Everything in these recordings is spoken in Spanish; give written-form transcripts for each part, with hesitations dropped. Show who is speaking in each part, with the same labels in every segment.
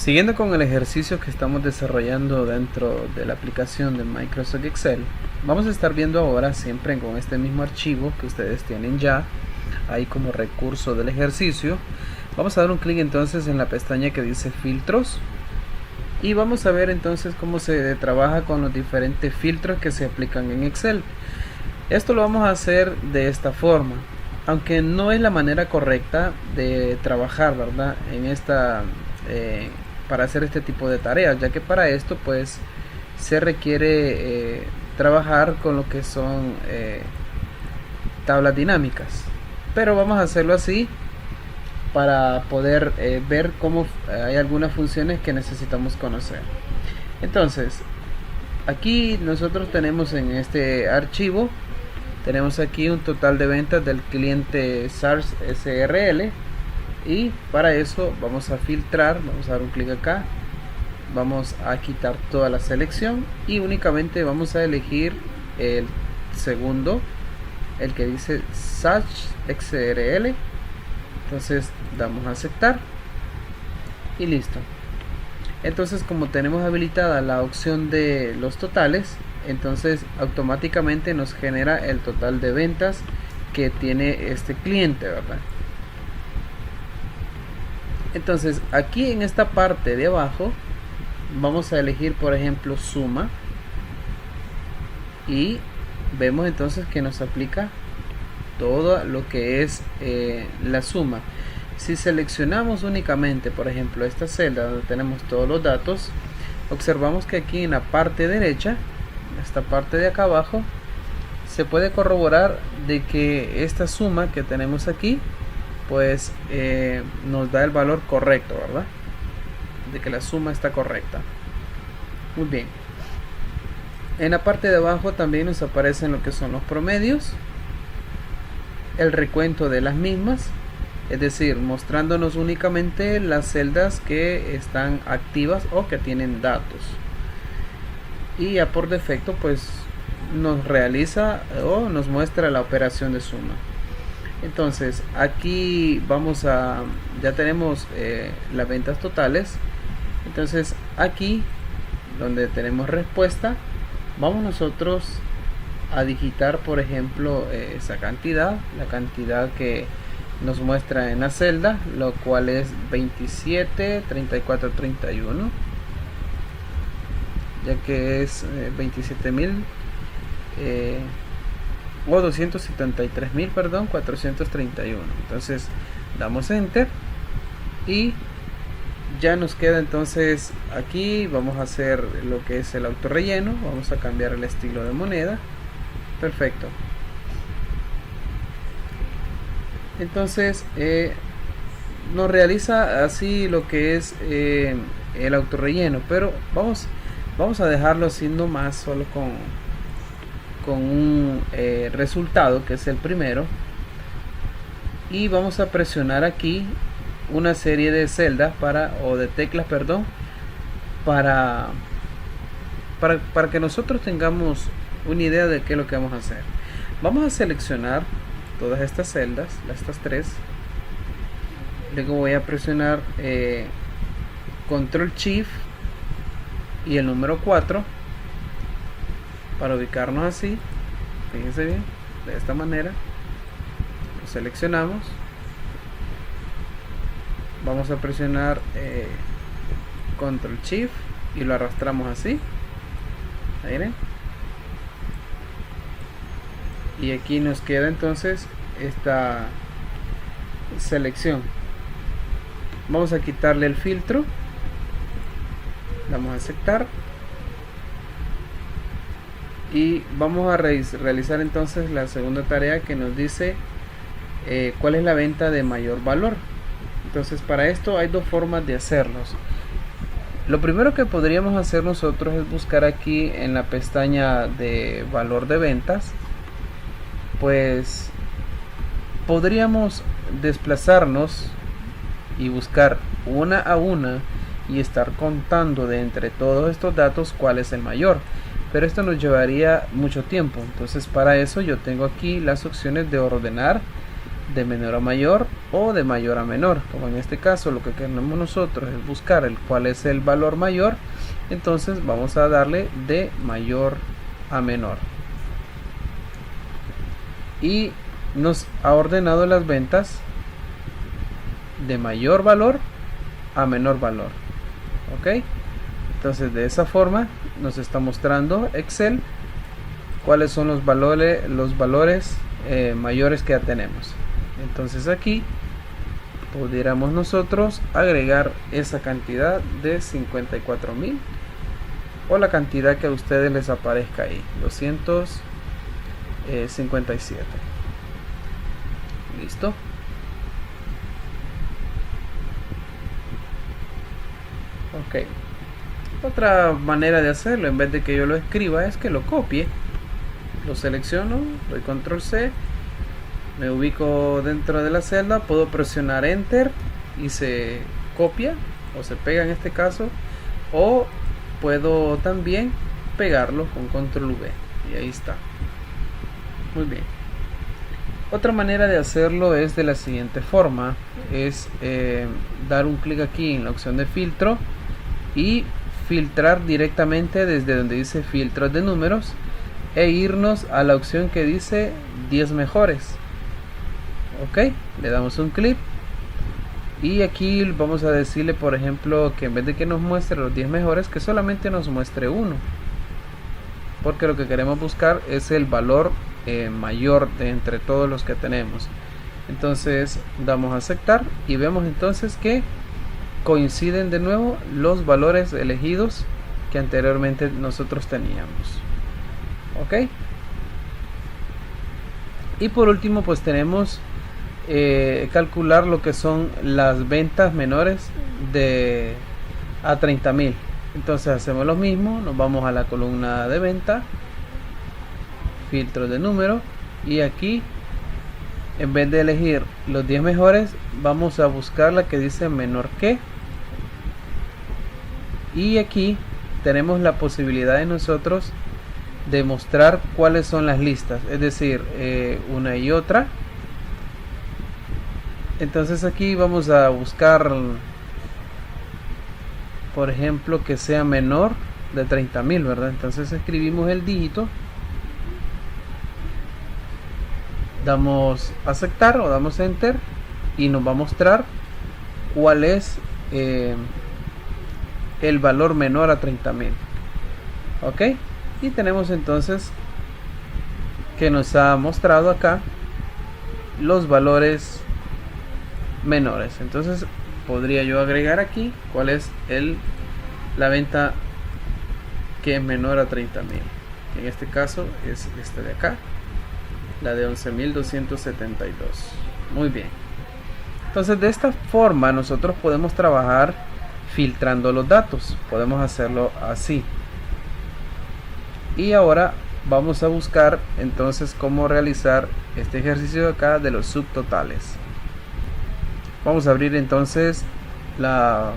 Speaker 1: Siguiendo con el ejercicio que estamos desarrollando dentro de la aplicación de Microsoft Excel, vamos a estar viendo ahora siempre con este mismo archivo que ustedes tienen ya ahí como recurso del ejercicio. Vamos a dar un clic entonces en la pestaña que dice filtros y vamos a ver entonces cómo se trabaja con los diferentes filtros que se aplican en Excel. Esto lo vamos a hacer de esta forma, aunque no es la manera correcta de trabajar, ¿verdad? En esta para hacer este tipo de tareas, ya que para esto pues se requiere trabajar con lo que son tablas dinámicas, pero vamos a hacerlo así para poder ver cómo hay algunas funciones que necesitamos conocer. Entonces aquí nosotros tenemos en este archivo, tenemos aquí un total de ventas del cliente SARS SRL, y para eso vamos a filtrar, vamos a dar un clic acá, vamos a quitar toda la selección y únicamente vamos a elegir el segundo, el que dice SARS SRL. Entonces damos a aceptar y listo. Entonces, como tenemos habilitada la opción de los totales, entonces automáticamente nos genera el total de ventas que tiene este cliente, ¿verdad? Entonces aquí en esta parte de abajo vamos a elegir, por ejemplo, suma, y vemos entonces que nos aplica todo lo que es la suma. Si seleccionamos únicamente, por ejemplo, esta celda donde tenemos todos los datos, observamos que aquí en la parte derecha, esta parte de acá abajo, se puede corroborar de que esta suma que tenemos aquí pues nos da el valor correcto, ¿verdad? De que la suma está correcta. Muy bien. En la parte de abajo también nos aparecen lo que son los promedios, el recuento de las mismas, es decir, mostrándonos únicamente las celdas que están activas o que tienen datos, y ya por defecto pues nos realiza o nos muestra la operación de suma. Entonces aquí vamos a, ya tenemos las ventas totales. Entonces aquí donde tenemos respuesta, vamos nosotros a digitar, por ejemplo, esa cantidad, la cantidad que nos muestra en la celda, lo cual es 27 34 31, ya que es 27.000 o 273.000, perdón, 431. Entonces damos enter y ya nos queda. Entonces aquí vamos a hacer lo que es el autorrelleno, vamos a cambiar el estilo de moneda. Perfecto. Entonces nos realiza así lo que es el autorrelleno, pero vamos a dejarlo así nomás, solo con un resultado que es el primero, y vamos a presionar aquí una serie de celdas o de teclas, perdón, para que nosotros tengamos una idea de qué es lo que vamos a hacer. Vamos a seleccionar todas estas celdas, estas tres, luego voy a presionar Control Shift y el número 4 para ubicarnos así. Fíjense bien, de esta manera lo seleccionamos, vamos a presionar Control Shift y lo arrastramos así. Miren, y aquí nos queda entonces esta selección. Vamos a quitarle el filtro, vamos a aceptar y vamos a realizar entonces la segunda tarea que nos dice cuál es la venta de mayor valor. Entonces para esto hay dos formas de hacerlos. Lo primero que podríamos hacer nosotros es buscar aquí en la pestaña de valor de ventas, pues podríamos desplazarnos y buscar una a una y estar contando de entre todos estos datos cuál es el mayor, pero esto nos llevaría mucho tiempo. Entonces para eso yo tengo aquí las opciones de ordenar de menor a mayor o de mayor a menor. Como en este caso lo que queremos nosotros es buscar cuál es el valor mayor, entonces vamos a darle de mayor a menor. Y nos ha ordenado las ventas de mayor valor a menor valor. Ok, entonces de esa forma nos está mostrando Excel cuáles son los valores mayores que ya tenemos. Entonces aquí pudiéramos nosotros agregar esa cantidad de 54.000 o la cantidad que a ustedes les aparezca ahí, 257. Listo. Ok, otra manera de hacerlo, en vez de que yo lo escriba, es que lo copie. Lo selecciono, doy control C, me ubico dentro de la celda, puedo presionar enter y se copia o se pega en este caso, o puedo también pegarlo con control V y ahí está. Muy bien. Otra manera de hacerlo es de la siguiente forma, es dar un clic aquí en la opción de filtro y filtrar directamente desde donde dice filtros de números e irnos a la opción que dice 10 mejores. Ok, le damos un clic y aquí vamos a decirle, por ejemplo, que en vez de que nos muestre los 10 mejores, que solamente nos muestre uno, porque lo que queremos buscar es el valor mayor de entre todos los que tenemos. Entonces damos a aceptar y vemos entonces que coinciden de nuevo los valores elegidos que anteriormente nosotros teníamos. Ok, y por último pues tenemos calcular lo que son las ventas menores de a 30.000. Entonces hacemos lo mismo, nos vamos a la columna de venta, filtros de número, y aquí en vez de elegir los 10 mejores vamos a buscar la que dice menor que, y aquí tenemos la posibilidad de nosotros de mostrar cuáles son las listas, es decir, una y otra. Entonces aquí vamos a buscar, por ejemplo, que sea menor de 30.000, ¿verdad? Entonces escribimos el dígito, damos aceptar o damos enter y nos va a mostrar cuál es el valor menor a 30.000. Ok, y tenemos entonces que nos ha mostrado acá los valores menores. Entonces podría yo agregar aquí cuál es la venta que es menor a 30.000. En este caso es esta de acá, la de 11.272. Muy bien. Entonces de esta forma nosotros podemos trabajar filtrando los datos. Podemos hacerlo así. Y ahora vamos a buscar entonces cómo realizar este ejercicio de acá de los subtotales. Vamos a abrir entonces la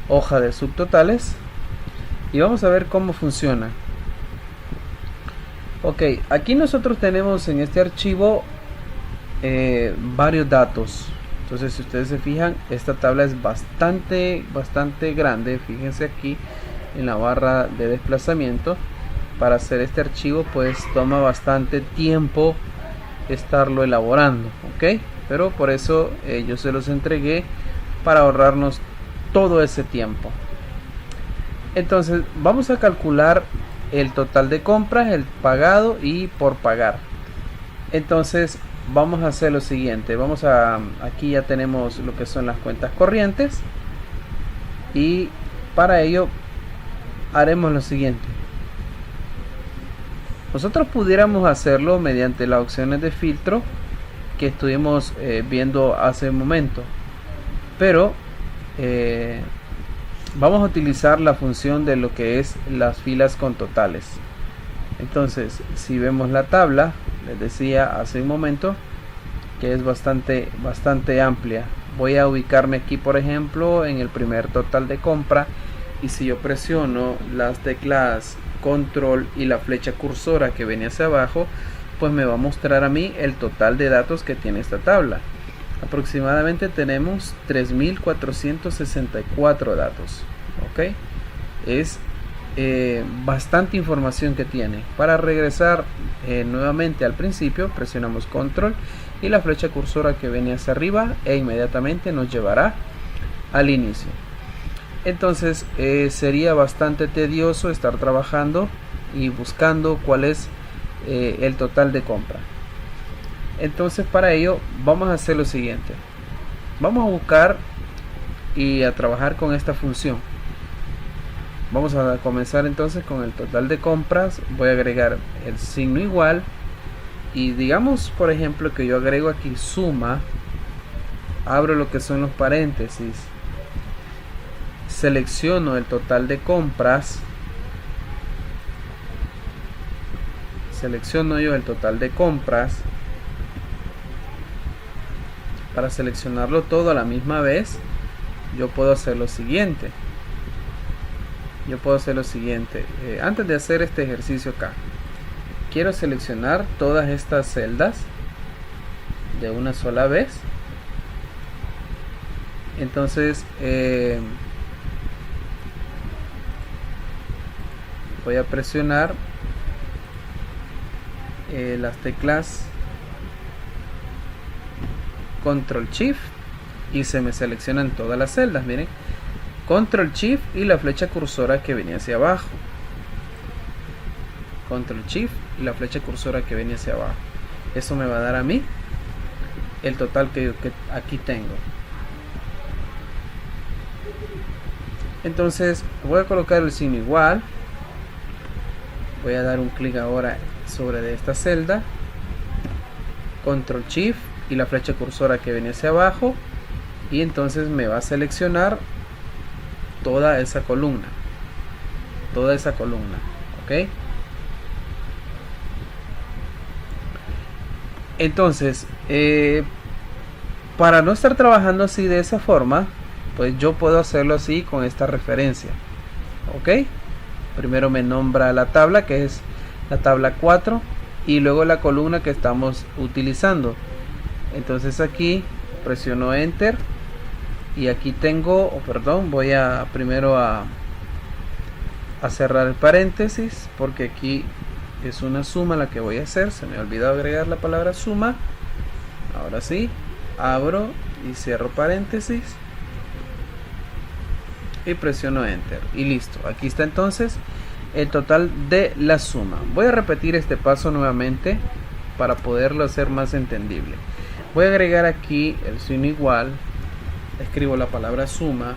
Speaker 1: hoja de subtotales y vamos a ver cómo funciona. Ok, aquí nosotros tenemos en este archivo varios datos. Entonces si ustedes se fijan, esta tabla es bastante grande. Fíjense aquí en la barra de desplazamiento. Para hacer este archivo pues toma bastante tiempo estarlo elaborando, ok, pero por eso yo se los entregué para ahorrarnos todo ese tiempo. Entonces vamos a calcular el total de compras, el pagado y por pagar. Entonces vamos a hacer lo siguiente, aquí ya tenemos lo que son las cuentas corrientes y para ello haremos lo siguiente. Nosotros pudiéramos hacerlo mediante las opciones de filtro que estuvimos viendo hace un momento, pero vamos a utilizar la función de lo que es las filas con totales. Entonces si vemos la tabla, les decía hace un momento que es bastante amplia. Voy a ubicarme aquí por ejemplo en el primer total de compra, y si yo presiono las teclas control y la flecha cursora que viene hacia abajo, pues me va a mostrar a mí el total de datos que tiene esta tabla. aproximadamente tenemos 3464 datos. Ok, es bastante información que tiene. Para regresar nuevamente al principio, presionamos control y la flecha cursora que viene hacia arriba e inmediatamente nos llevará al inicio. Entonces sería bastante tedioso estar trabajando y buscando cuál es el total de compra. Entonces para ello vamos a hacer lo siguiente: vamos a buscar y a trabajar con esta función. Vamos a comenzar entonces con el total de compras. Voy a agregar el signo igual y digamos por ejemplo que yo agrego aquí suma, abro lo que son los paréntesis, selecciono el total de compras, selecciono yo el total de compras. Para seleccionarlo todo a la misma vez, yo puedo hacer lo siguiente. Antes de hacer este ejercicio acá, quiero seleccionar todas estas celdas de una sola vez. Entonces voy a presionar las teclas Control Shift y se me seleccionan todas las celdas. Miren, Control Shift y la flecha cursora que viene hacia abajo. Control Shift y la flecha cursora que viene hacia abajo. Eso me va a dar a mí el total que aquí tengo. Entonces voy a colocar el signo igual. Voy a dar un clic ahora sobre esta celda. Control Shift y la flecha cursora que viene hacia abajo, y entonces me va a seleccionar toda esa columna, ok. Entonces para no estar trabajando así de esa forma, pues yo puedo hacerlo así con esta referencia, ok. Primero me nombra la tabla, que es la tabla 4, y luego la columna que estamos utilizando. Entonces aquí presiono enter y aquí tengo, voy a primero a cerrar el paréntesis, porque aquí es una suma la que voy a hacer. Se me olvidó agregar la palabra suma. Ahora sí, abro y cierro paréntesis y presiono enter y listo. Aquí está entonces el total de la suma. Voy a repetir este paso nuevamente para poderlo hacer más entendible. Voy a agregar aquí el signo igual, escribo la palabra suma,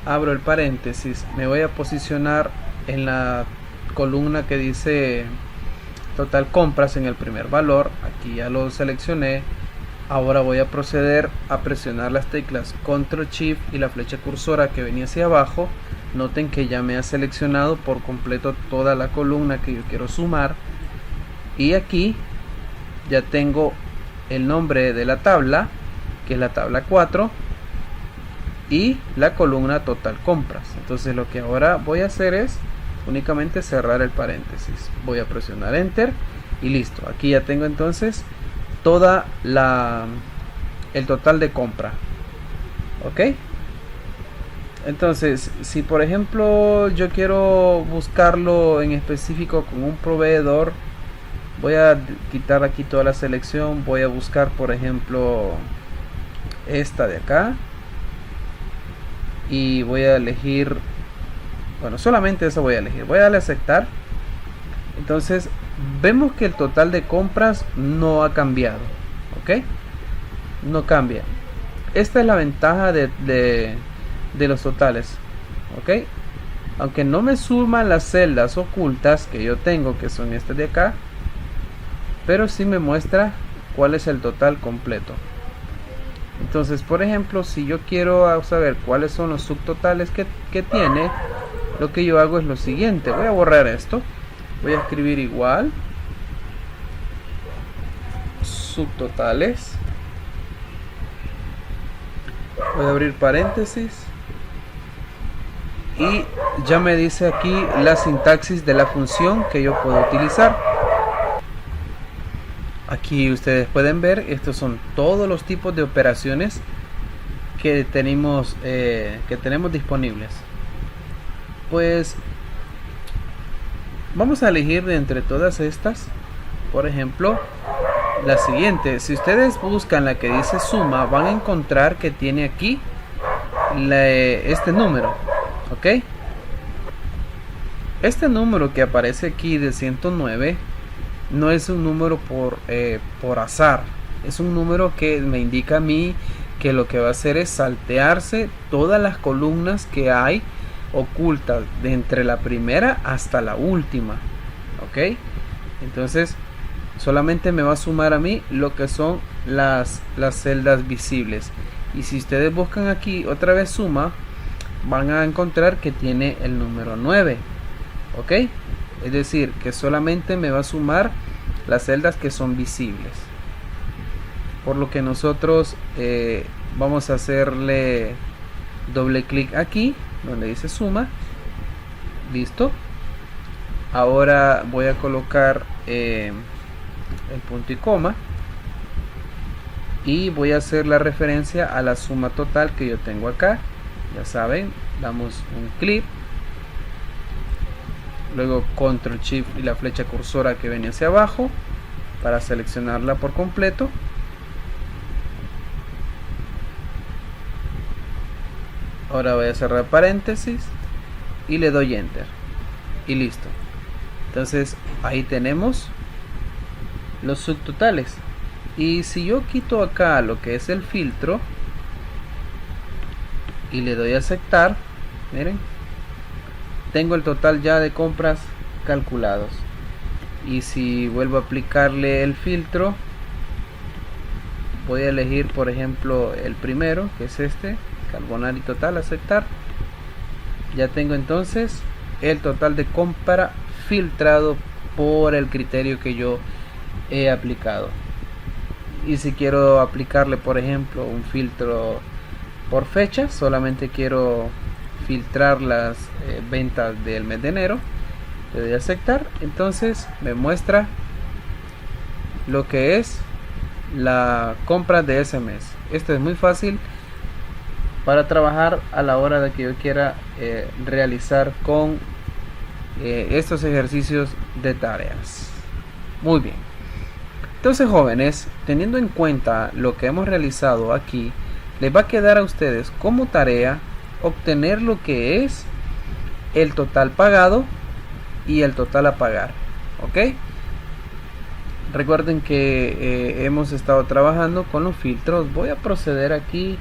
Speaker 1: abro el paréntesis, me voy a posicionar en la columna que dice total compras en el primer valor. Aquí ya lo seleccioné. Ahora voy a proceder a presionar las teclas Control Shift y la flecha cursora que venía hacia abajo. Noten que ya me ha seleccionado por completo toda la columna que yo quiero sumar, y aquí ya tengo el nombre de la tabla, que es la tabla 4, y la columna total compras. Entonces lo que ahora voy a hacer es únicamente cerrar el paréntesis. Voy a presionar enter y listo. Aquí ya tengo entonces toda el total de compra, ok. Entonces si por ejemplo yo quiero buscarlo en específico con un proveedor, voy a quitar aquí toda la selección. Voy a buscar por ejemplo esta de acá y voy a elegir, bueno, solamente eso voy a elegir. Voy a darle a aceptar. Entonces vemos que el total de compras no ha cambiado, ok, no cambia. Esta es la ventaja de los totales, ok. Aunque no me suman las celdas ocultas que yo tengo, que son estas de acá, pero sí me muestra cuál es el total completo. Entonces por ejemplo, si yo quiero saber cuáles son los subtotales que tiene, lo que yo hago es lo siguiente. Voy a borrar esto, voy a escribir igual subtotales, voy a abrir paréntesis y ya me dice aquí la sintaxis de la función que yo puedo utilizar. Aquí ustedes pueden ver, estos son todos los tipos de operaciones que tenemos disponibles. Pues vamos a elegir de entre todas estas. Por ejemplo, la siguiente. Si ustedes buscan la que dice suma, van a encontrar que tiene aquí este número, ok. Este número que aparece aquí de 109 no es un número por azar. Es un número que me indica a mí que lo que va a hacer es saltearse todas las columnas que hay ocultas de entre la primera hasta la última, ok. Entonces solamente me va a sumar a mí lo que son las celdas visibles. Y si ustedes buscan aquí otra vez suma, van a encontrar que tiene el número 9, ok. Es decir, que solamente me va a sumar las celdas que son visibles. Por lo que nosotros vamos a hacerle doble clic aquí donde dice suma. Listo. Ahora voy a colocar el punto y coma y voy a hacer la referencia a la suma total que yo tengo acá. Ya saben, damos un clic, luego control shift y la flecha cursora que viene hacia abajo para seleccionarla por completo. Ahora voy a cerrar paréntesis y le doy enter y listo. Entonces ahí tenemos los subtotales. Y si yo quito acá lo que es el filtro y le doy a aceptar, miren, tengo el total ya de compras calculados. Y si vuelvo a aplicarle el filtro, voy a elegir por ejemplo el primero, que es este, Carbonari total, aceptar. Ya tengo entonces el total de compra filtrado por el criterio que yo he aplicado. Y si quiero aplicarle por ejemplo un filtro por fecha, solamente quiero filtrar las ventas del mes de enero, le doy a aceptar. Entonces me muestra lo que es la compra de ese mes. Esto es muy fácil para trabajar a la hora de que yo quiera realizar con estos ejercicios de tareas. Muy bien. Entonces, jóvenes, teniendo en cuenta lo que hemos realizado aquí, les va a quedar a ustedes como tarea obtener lo que es el total pagado y el total a pagar, ok. Recuerden que hemos estado trabajando con los filtros. Voy a proceder aquí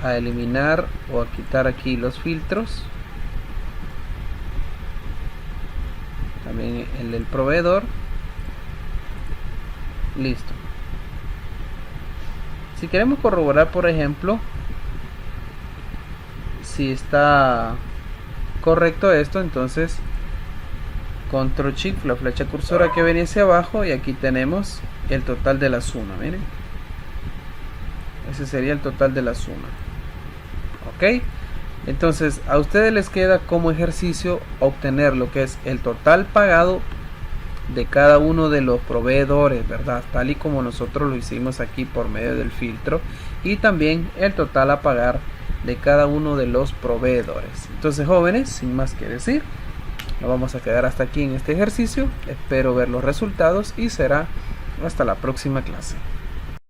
Speaker 1: a eliminar o a quitar aquí los filtros, también el del proveedor. Listo. Si queremos corroborar por ejemplo si está correcto esto, entonces control shift, la flecha cursora que viene hacia abajo, y aquí tenemos el total de la suma. Miren, ese sería el total de la suma, ok. Entonces a ustedes les queda como ejercicio obtener lo que es el total pagado de cada uno de los proveedores, ¿verdad? Tal y como nosotros lo hicimos aquí por medio del filtro, y también el total a pagar de cada uno de los proveedores. Entonces, jóvenes, sin más que decir, nos vamos a quedar hasta aquí en este ejercicio. Espero ver los resultados y será hasta la próxima clase.